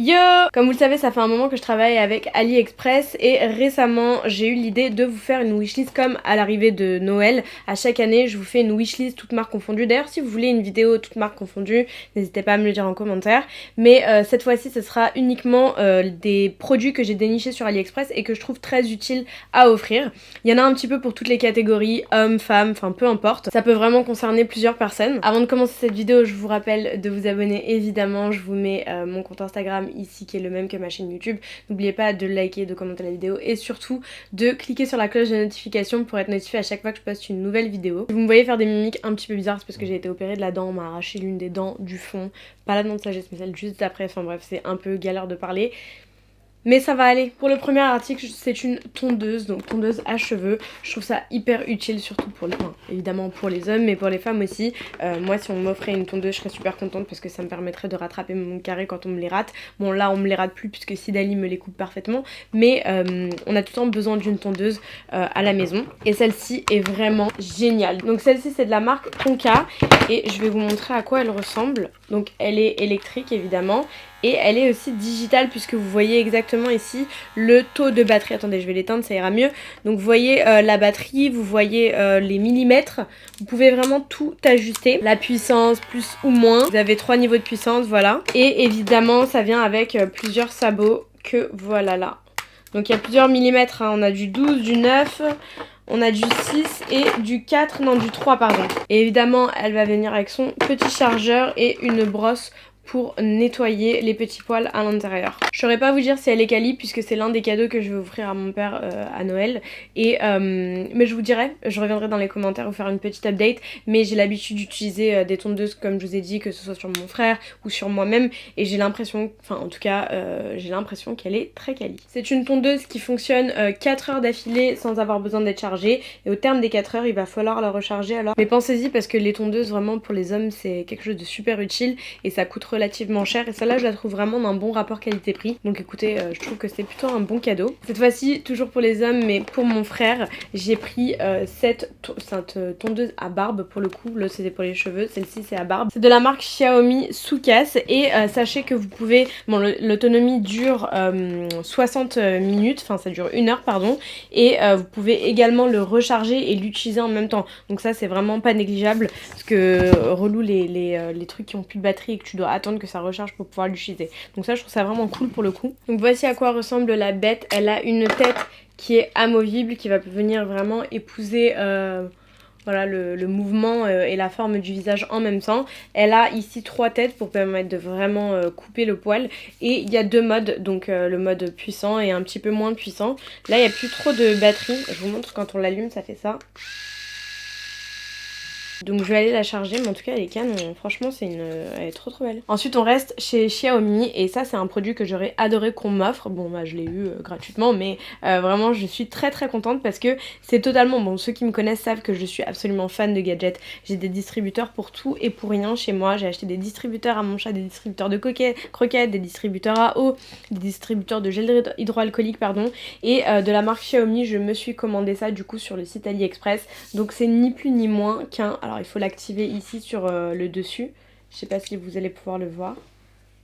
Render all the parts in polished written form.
Yo! Comme vous le savez, ça fait un moment que je travaille avec AliExpress et récemment j'ai eu l'idée de vous faire une wishlist comme à l'arrivée de Noël. À chaque année, je vous fais une wishlist toutes marques confondues. D'ailleurs, si vous voulez une vidéo toutes marques confondues, n'hésitez pas à me le dire en commentaire. Mais cette fois-ci, ce sera uniquement des produits que j'ai dénichés sur AliExpress et que je trouve très utiles à offrir. Il y en a un petit peu pour toutes les catégories, hommes, femmes, enfin peu importe. Ça peut vraiment concerner plusieurs personnes. Avant de commencer cette vidéo, je vous rappelle de vous abonner évidemment. Je vous mets mon compte Instagram ici qui est le même que ma chaîne YouTube. N'oubliez pas de liker, de commenter la vidéo et surtout de cliquer sur la cloche de notification pour être notifié à chaque fois que je poste une nouvelle vidéo. Si vous me voyez faire des mimiques un petit peu bizarres, c'est parce que j'ai été opérée de la dent, on m'a arraché l'une des dents du fond, pas la dent de sagesse mais celle juste après, enfin bref c'est un peu galère de parler. Mais ça va aller. Pour le premier article, c'est une tondeuse, donc tondeuse à cheveux. Je trouve ça hyper utile, surtout pour les... Enfin, évidemment pour les hommes, mais pour les femmes aussi. Moi, si on m'offrait une tondeuse, je serais super contente parce que ça me permettrait de rattraper mon carré quand on me les rate. Bon, là, on me les rate plus puisque Sidali me les coupe parfaitement. Mais on a tout le temps besoin d'une tondeuse à la maison. Et celle-ci est vraiment géniale. Donc celle-ci, c'est de la marque Tonka. Et je vais vous montrer à quoi elle ressemble. Donc elle est électrique, évidemment. Et elle est aussi digitale puisque vous voyez exactement ici le taux de batterie. Attendez, je vais l'éteindre, ça ira mieux. Donc vous voyez la batterie, vous voyez les millimètres. Vous pouvez vraiment tout ajuster. La puissance, plus ou moins. Vous avez 3 niveaux de puissance, voilà. Et évidemment, ça vient avec plusieurs sabots que voilà là. Donc il y a plusieurs millimètres, hein. On a du 12, du 9... On a du 6 et du 4, non du 3 pardon. Et évidemment, elle va venir avec son petit chargeur et une brosse pour nettoyer les petits poils à l'intérieur. Je saurais pas vous dire si elle est quali puisque c'est l'un des cadeaux que je vais offrir à mon père à Noël. Et mais je vous dirai, je reviendrai dans les commentaires vous faire une petite update. Mais j'ai l'habitude d'utiliser des tondeuses comme je vous ai dit, que ce soit sur mon frère ou sur moi-même. Et j'ai l'impression, enfin en tout cas, j'ai l'impression qu'elle est très quali. C'est une tondeuse qui fonctionne 4 heures d'affilée sans avoir besoin d'être chargée. Et au terme des 4 heures, il va falloir la recharger alors. Mais pensez-y parce que les tondeuses vraiment pour les hommes c'est quelque chose de super utile et ça coûte relativement cher et celle-là je la trouve vraiment d'un bon rapport qualité-prix. Donc écoutez, je trouve que c'est plutôt un bon cadeau. Cette fois-ci, toujours pour les hommes, mais pour mon frère, j'ai pris cette tondeuse à barbe pour le coup. L'autre c'était pour les cheveux, celle-ci c'est à barbe. C'est de la marque Xiaomi Sukas et sachez que vous pouvez... Bon, l'autonomie dure 60 minutes, enfin ça dure 1 heure pardon, et vous pouvez également le recharger et l'utiliser en même temps. Donc ça c'est vraiment pas négligeable parce que relou les trucs qui ont plus de batterie et que tu dois attendre que ça recharge pour pouvoir l'utiliser. Donc ça je trouve ça vraiment cool pour le coup. Donc voici à quoi ressemble la bête. Elle a une tête qui est amovible, qui va venir vraiment épouser voilà, le mouvement et la forme du visage en même temps. Elle a ici 3 têtes pour permettre de vraiment couper le poil. Et il y a 2 modes, donc le mode puissant et un petit peu moins puissant. Là il n'y a plus trop de batterie. Je vous montre quand on l'allume, ça fait ça. Donc je vais aller la charger, mais en tout cas elle est canon, franchement elle est trop belle. Ensuite on reste chez Xiaomi et ça c'est un produit que j'aurais adoré qu'on m'offre. Bon bah je l'ai eu gratuitement mais vraiment je suis très contente parce que c'est totalement, bon ceux qui me connaissent savent que je suis absolument fan de gadgets. J'ai des distributeurs pour tout et pour rien chez moi. J'ai acheté des distributeurs à mon chat, des distributeurs de croquettes, des distributeurs à eau, des distributeurs de gel hydroalcoolique pardon. Et de la marque Xiaomi je me suis commandé ça du coup sur le site AliExpress. Donc c'est ni plus ni moins qu'un... Alors il faut l'activer ici sur le dessus. Je sais pas si vous allez pouvoir le voir.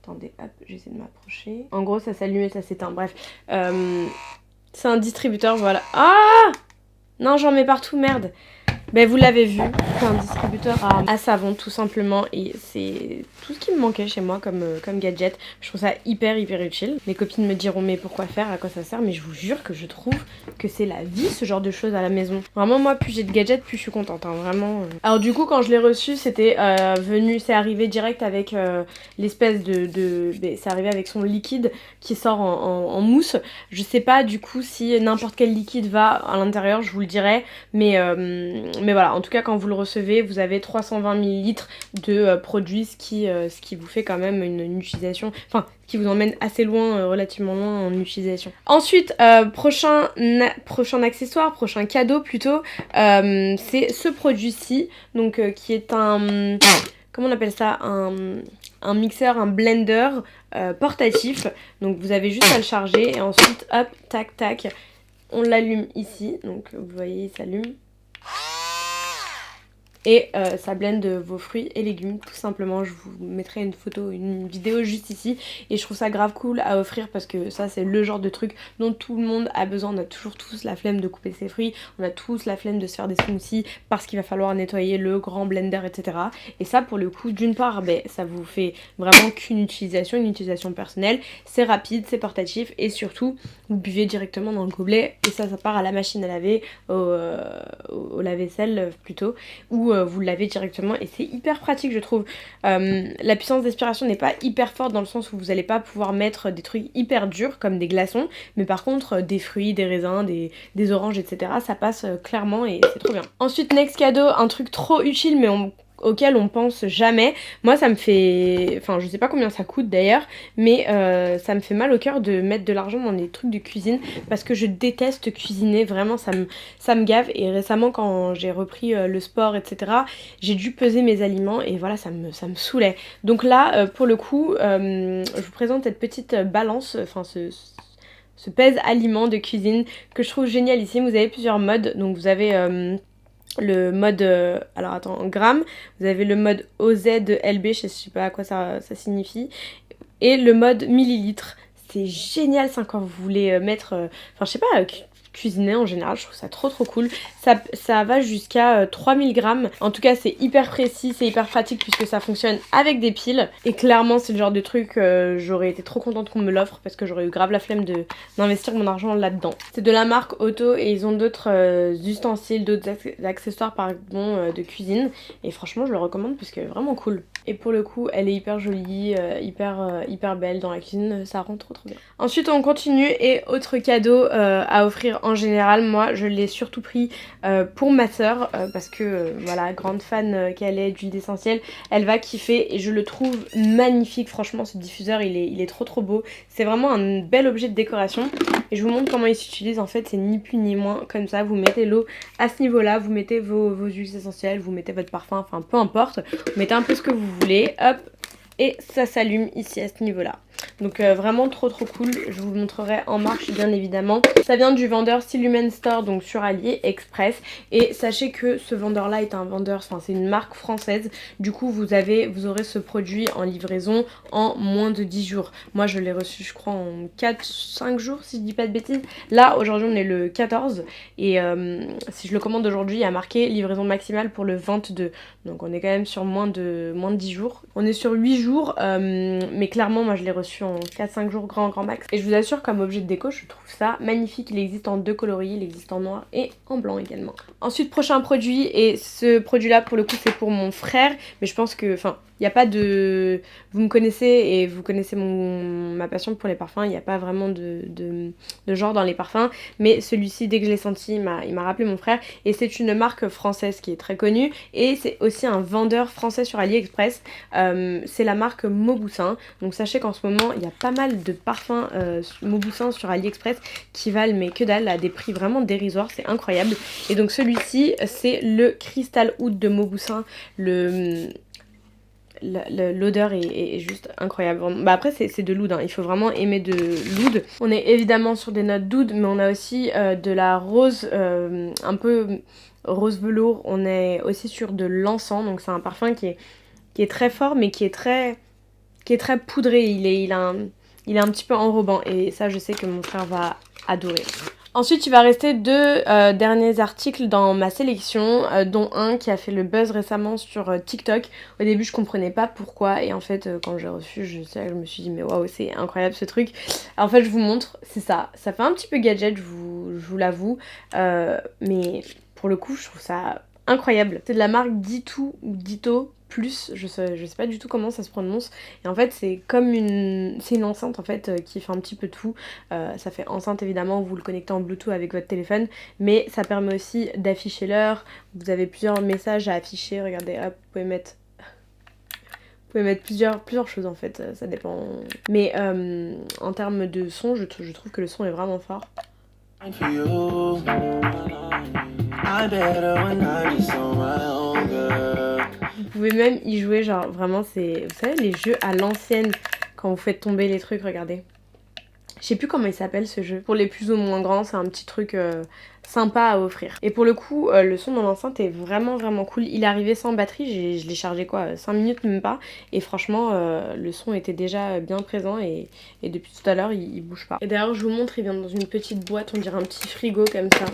Attendez, hop, j'essaie de m'approcher. En gros ça s'allume et ça s'éteint, bref. C'est un distributeur, voilà. Ah non, j'en mets partout, merde. Ben vous l'avez vu, c'est un distributeur à savon tout simplement et c'est tout ce qui me manquait chez moi comme gadget. Je trouve ça hyper utile. Mes copines me diront mais pourquoi faire, à quoi ça sert, mais je vous jure que je trouve que c'est la vie ce genre de choses à la maison. Vraiment moi plus j'ai de gadgets plus je suis contente, hein, vraiment. Alors du coup quand je l'ai reçu c'était c'est arrivé direct avec l'espèce c'est arrivé avec son liquide qui sort en mousse. Je sais pas du coup si n'importe quel liquide va à l'intérieur, je vous le dirai, mais voilà, en tout cas quand vous le recevez vous avez 320 ml de produit, ce qui vous fait quand même une utilisation, enfin qui vous emmène assez loin, relativement loin en utilisation. Ensuite, prochain accessoire, prochain cadeau plutôt, c'est ce produit-ci, donc qui est un... comment on appelle ça, un mixeur, un blender portatif. Donc vous avez juste à le charger et ensuite hop, tac tac, on l'allume ici, donc vous voyez il s'allume. et ça blende vos fruits et légumes tout simplement. Je vous mettrai une photo, une vidéo juste ici et je trouve ça grave cool à offrir parce que ça c'est le genre de truc dont tout le monde a besoin. On a toujours tous la flemme de couper ses fruits, on a tous la flemme de se faire des smoothies parce qu'il va falloir nettoyer le grand blender, etc. Et ça pour le coup, d'une part ça vous fait vraiment qu'une utilisation, une utilisation personnelle, c'est rapide, c'est portatif et surtout vous buvez directement dans le gobelet et ça part à la machine à laver, au lave-vaisselle plutôt, ou vous le lavez directement et c'est hyper pratique je trouve. La puissance d'aspiration n'est pas hyper forte dans le sens où vous n'allez pas pouvoir mettre des trucs hyper durs comme des glaçons, mais par contre des fruits, des raisins, des oranges, etc. ça passe clairement et c'est trop bien. Ensuite, next cadeau, un truc trop utile mais auquel on pense jamais. Moi ça me fait, enfin je sais pas combien ça coûte d'ailleurs, mais ça me fait mal au cœur de mettre de l'argent dans des trucs de cuisine parce que je déteste cuisiner, vraiment ça me gave. Et récemment quand j'ai repris le sport, etc., j'ai dû peser mes aliments et voilà ça me saoulait. Donc là pour le coup je vous présente cette petite balance, enfin ce pèse aliments de cuisine que je trouve génialissime. Vous avez plusieurs modes, donc vous avez le mode, alors attends, en grammes, vous avez le mode OZLB, je sais pas à quoi ça signifie, et le mode millilitres. C'est génial ça quand vous voulez mettre, enfin je sais pas, cuisiner en général, je trouve ça trop cool. Ça va jusqu'à 3000 grammes. En tout cas c'est hyper précis, c'est hyper pratique puisque ça fonctionne avec des piles. Et clairement c'est le genre de truc, j'aurais été trop contente qu'on me l'offre parce que j'aurais eu grave la flemme d'investir mon argent là-dedans. C'est de la marque Otto et ils ont d'autres ustensiles, d'autres accessoires pardon, de cuisine. Et franchement je le recommande parce qu'elle est vraiment cool. Et pour le coup elle est hyper jolie, hyper belle dans la cuisine, ça rend trop bien. Ensuite on continue et autre cadeau à offrir en général, moi je l'ai surtout pris pour ma soeur parce que voilà, grande fan qu'elle est d'huile essentielle, elle va kiffer et je le trouve magnifique. Franchement ce diffuseur il est trop beau, c'est vraiment un bel objet de décoration et je vous montre comment il s'utilise. En fait c'est ni plus ni moins, comme ça vous mettez l'eau à ce niveau là, vous mettez vos huiles essentielles, vous mettez votre parfum, enfin peu importe, vous mettez un peu ce que vous voulez, hop, et ça s'allume ici à ce niveau là. Donc vraiment trop cool, je vous montrerai en marche bien évidemment. Ça vient du vendeur Silumen Store, donc sur AliExpress. Et sachez que ce vendeur là est un vendeur, enfin c'est une marque française. Du coup vous aurez ce produit en livraison en moins de 10 jours. Moi je l'ai reçu je crois en 4-5 jours si je dis pas de bêtises. Là aujourd'hui on est le 14 et si je le commande aujourd'hui il y a marqué livraison maximale pour le 22. Donc on est quand même sur moins de 10 jours. On est sur 8 jours mais clairement moi je l'ai reçu en 4-5 jours grand max. Et je vous assure comme objet de déco je trouve ça magnifique. Il existe en 2 coloris, il existe en noir et en blanc également. Ensuite prochain produit, et ce produit là pour le coup c'est pour mon frère. Mais je pense que, enfin il n'y a pas de... Vous me connaissez et vous connaissez ma passion pour les parfums. Il n'y a pas vraiment de genre dans les parfums. Mais celui-ci, dès que je l'ai senti, il m'a rappelé mon frère. Et c'est une marque française qui est très connue. Et c'est aussi un vendeur français sur AliExpress. C'est la marque Mauboussin. Donc sachez qu'en ce moment, il y a pas mal de parfums Mauboussin sur AliExpress qui valent mais que dalle à des prix vraiment dérisoires. C'est incroyable. Et donc celui-ci, c'est le Crystal Oud de Mauboussin. L'odeur est juste incroyable. Bah après c'est de l'oud, hein. Il faut vraiment aimer de l'oud. On est évidemment sur des notes d'oud, mais on a aussi de la rose, un peu rose velours. On est aussi sur de l'encens, donc c'est un parfum qui est très fort mais qui est très poudré. Il est un petit peu enrobant et ça je sais que mon frère va adorer. Ensuite il va rester deux derniers articles dans ma sélection, dont un qui a fait le buzz récemment sur TikTok. Au début je comprenais pas pourquoi et en fait quand j'ai reçu je me suis dit mais waouh c'est incroyable ce truc. Alors, en fait je vous montre, c'est ça fait un petit peu gadget je vous l'avoue, mais pour le coup je trouve ça incroyable. C'est de la marque Ditou ou Dito plus, je sais pas du tout comment ça se prononce. Et en fait c'est comme c'est une enceinte en fait qui fait un petit peu de tout. Ça fait enceinte évidemment, vous le connectez en Bluetooth avec votre téléphone, mais ça permet aussi d'afficher l'heure. Vous avez plusieurs messages à afficher, regardez, hop, vous pouvez mettre plusieurs choses en fait, ça dépend. Mais en termes de son, je trouve que le son est vraiment fort. Vous pouvez même y jouer, genre vraiment c'est, vous savez les jeux à l'ancienne quand vous faites tomber les trucs, regardez. Je sais plus comment il s'appelle ce jeu. Pour les plus ou moins grands, c'est un petit truc sympa à offrir. Et pour le coup, le son dans l'enceinte est vraiment cool. Il est arrivé sans batterie, je l'ai chargé quoi, 5 minutes même pas. Et franchement, le son était déjà bien présent et depuis tout à l'heure, il bouge pas. Et d'ailleurs, je vous montre, il vient dans une petite boîte, on dirait un petit frigo comme ça.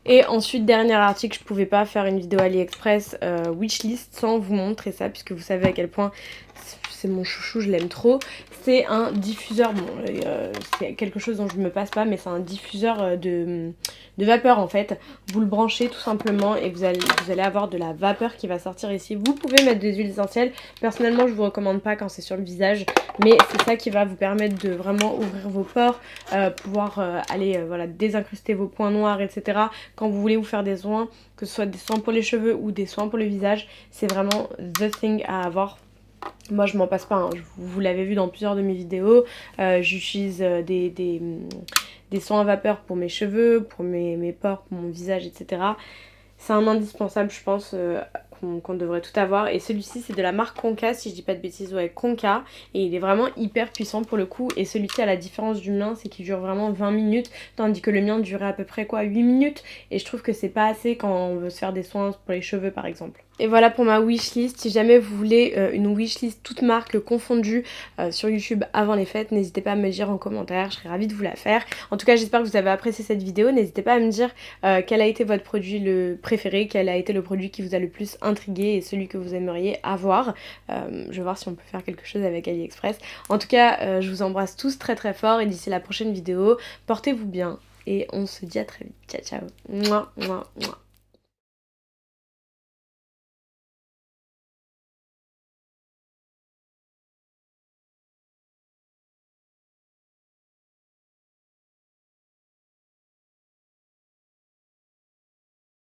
Et ensuite, dernier article, je pouvais pas faire une vidéo AliExpress wishlist sans vous montrer ça, puisque vous savez à quel point c'est mon chouchou, je l'aime trop. C'est un diffuseur, bon, c'est quelque chose dont je me passe pas, mais c'est un diffuseur de vapeur en fait. Vous le branchez tout simplement et vous allez avoir de la vapeur qui va sortir ici. Vous pouvez mettre des huiles essentielles. Personnellement, je vous recommande pas quand c'est sur le visage, mais c'est ça qui va vous permettre de vraiment ouvrir vos pores, pouvoir aller voilà, désincruster vos points noirs, etc. Quand vous voulez vous faire des soins, que ce soit des soins pour les cheveux ou des soins pour le visage, c'est vraiment the thing à avoir. Moi je m'en passe pas, hein. Vous l'avez vu dans plusieurs de mes vidéos, j'utilise des soins à vapeur pour mes cheveux, pour mes pores, pour mon visage, etc. C'est un indispensable je pense qu'on devrait tout avoir. Et celui-ci c'est de la marque Conca, si je dis pas de bêtises, ouais Conca. Et il est vraiment hyper puissant pour le coup. Et celui-ci à la différence du mien, c'est qu'il dure vraiment 20 minutes. Tandis que le mien durait à peu près quoi, 8 minutes. Et je trouve que c'est pas assez quand on veut se faire des soins pour les cheveux par exemple. Et voilà pour ma wishlist. Si jamais vous voulez une wishlist toute marque confondue sur YouTube avant les fêtes, n'hésitez pas à me le dire en commentaire, je serais ravie de vous la faire. En tout cas j'espère que vous avez apprécié cette vidéo. N'hésitez pas à me dire quel a été votre produit le préféré, quel a été le produit qui vous a le plus intrigué et celui que vous aimeriez avoir. Je vais voir si on peut faire quelque chose avec AliExpress. En tout cas je vous embrasse tous très fort et d'ici la prochaine vidéo, portez-vous bien et on se dit à très vite. Ciao ciao. Mouah, mouah, mouah.